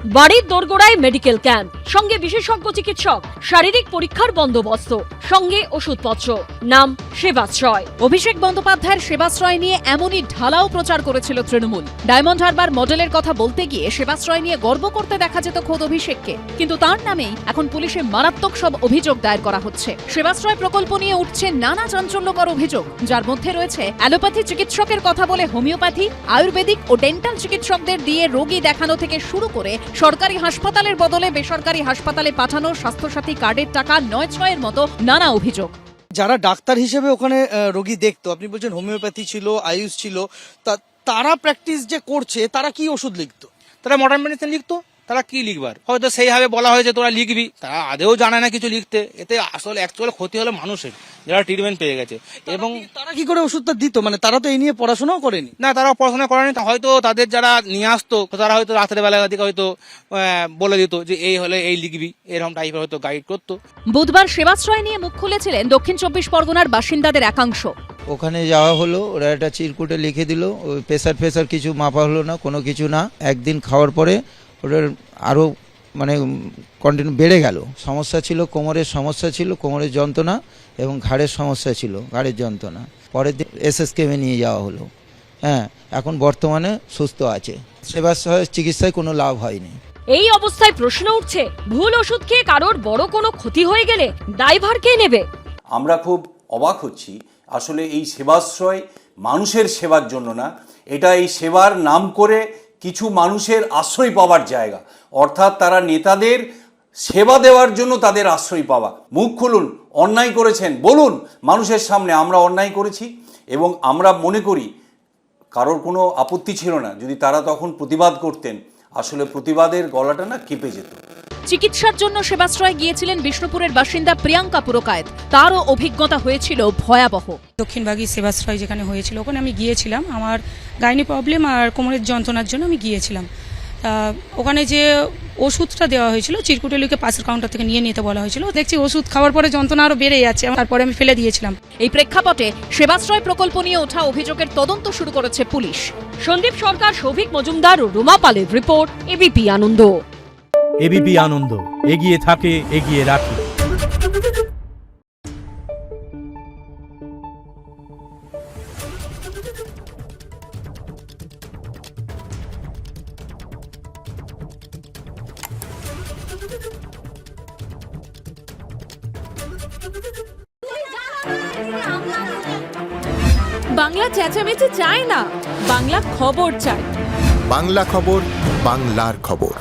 বাড়ির দোরগোড়ায় medical camp, সঙ্গে বিশেষজ্ঞ চিকিৎসক, শারীরিক পরীক্ষার বন্দোবস্ত, সঙ্গে ওষুধপত্র। নাম সেবাশ্রয়। অভিষেক বন্দ্যোপাধ্যায়ের সেবাশ্রয় নিয়ে এমনই ঢালাও প্রচার করেছিল তৃণমূল। ডায়মন্ড হারবার মডেলের কথা বলতে গিয়ে সেবাশ্রয় নিয়ে গর্ব করতে দেখা যেত খোদ অভিষেককে, কিন্তু তার নামেই এখন পুলিশে মারাত্মক সব অভিযোগ দায়ের করা হচ্ছে। সেবাশ্রয় প্রকল্প নিয়ে উঠছে নানা চাঞ্চল্যকর অভিযোগ, যার মধ্যে রয়েছে অ্যালোপ্যাথি চিকিৎসকের কথা বলে হোমিওপ্যাথি, আয়ুর্বেদিক ও ডেন্টাল চিকিৎসকদের দিয়ে রোগী দেখানো থেকে শুরু করে সরকারি হাসপাতালের বদলে বেসরকারি হাসপাতালে পাঠানো স্বাস্থ্যসাথী কার্ডের টাকা নয় ছয়ের মতো নানা অভিযোগ। যারা ডাক্তার হিসেবে ওখানে রোগী দেখতো, আপনি বলছেন হোমিওপ্যাথি ছিল, আয়ুষ ছিল, তারা প্র্যাকটিস যে করছে তারা কি ওষুধ লিখতো? তারা মডার্ন মেডিসিন লিখতো। তারা কি লিখবার, হয়তো সেইভাবে বলা হয়েছে তোরা লিখবি, তারা আদেও জানে না কিছু লিখতে। এতে আসলে অ্যাকচুয়াল ক্ষতি হলো মানুষের, যারা ট্রিটমেন্ট পেয়ে গেছে। এবং তারা কি করে ওষুধটা দিত? মানে তারা তো এই নিয়ে পড়াশোনাও করেনি। না, তারা পড়াশোনা করেনি, হয়তো তাদের যারা নিয়ে আসতো তারা হয়তো রাতের বেলা দিকে হয়তো বলে দিত যে এই হলে এই লিখবি, এরকম টাইপের হয়তো গাইড করতো। বুধবার সেবাশ্রয় নিয়ে মুখ খুলেছিলেন দক্ষিণ 24 পরগনার বাসিন্দাদের একাংশ। ওখানে যাওয়া হলো, ওরা একটা চিরকুটে লিখে দিল, ওই প্রেসার কিছু মাপা হলো না, কোনো কিছু না। একদিন খাওয়ার পরে ওটার আরও কন্টিনিউ বেড়ে গেল। সমস্যা ছিল কোমরের, সমস্যা ছিল কোমরের যন্ত্রণা, এবং ঘাড়ের সমস্যা ছিল, ঘাড়ের যন্ত্রণা। পরের দিন এসএসকেএমে নিয়ে যাওয়া হলো। হ্যাঁ, এখন বর্তমানে সুস্থ আছে। সেবাশ্রয়ের চিকিৎসায় কোনো লাভ হয়নি। এই অবস্থায় প্রশ্ন উঠছে, ভুল ওষুধ খেয়ে কারোর বড় কোনো ক্ষতি হয়ে গেলে দায়ভার কে নেবে? আমরা খুব অবাক হচ্ছি। আসলে এই সেবাশ্রয় মানুষের সেবার জন্য না, এটা এই সেবার নাম করে কিছু মানুষের আশ্রয় পাওয়ার জায়গা। অর্থাৎ তারা নেতাদের সেবা দেওয়ার জন্য তাদের আশ্রয় পাওয়া। মুখ খুলুন, অন্যায় করেছেন বলুন মানুষের সামনে, আমরা অন্যায় করেছি। এবং আমরা মনে করি কারোর কোনো আপত্তি ছিল না যদি তারা তখন প্রতিবাদ করতেন। আসলে প্রতিবাদের গলাটা না কেঁপে যেত। চিকিৎসার জন্য সেবাশ্রয় গিয়েছিলেন বিষ্ণুপুরের বাসিন্দা প্রিয়াঙ্কা পুরকায়েত। তারও অভিজ্ঞতা হয়েছিল ভয়াবহ। দক্ষিণবাগী সেবাশ্রয় যেখানে হয়েছিল ওখানে আমি গিয়েছিলাম, আমার গাইনি প্রবলেম আর কোমরের যন্ত্রণার জন্য আমি গিয়েছিলাম। ওখানে যে ওষুধটা দেওয়া হয়েছিল চিরকুটে লিখে পাশের কাউন্টার থেকে নিয়ে নিতে বলা হয়েছিল। দেখছি ওষুধ খাওয়ার পরে যন্ত্রণা আরও বেড়ে যাচ্ছে, তারপরে আমি ফেলে দিয়েছিলাম। এই প্রেক্ষাপটে সেবাশ্রয় প্রকল্প নিয়ে ওঠা অভিযোগের তদন্ত শুরু করেছে পুলিশ। সন্দীপ সরকার, সৌভিক মজুমদার ও রুমা পালের রিপোর্ট, এবিপি আনন্দ। এবিপি আনন্দ, এগিয়ে থাকে, এগিয়ে রাখে। বাংলা চেঁচামেচি চায় না, বাংলা খবর চায়। বাংলা খবর, বাংলার খবর।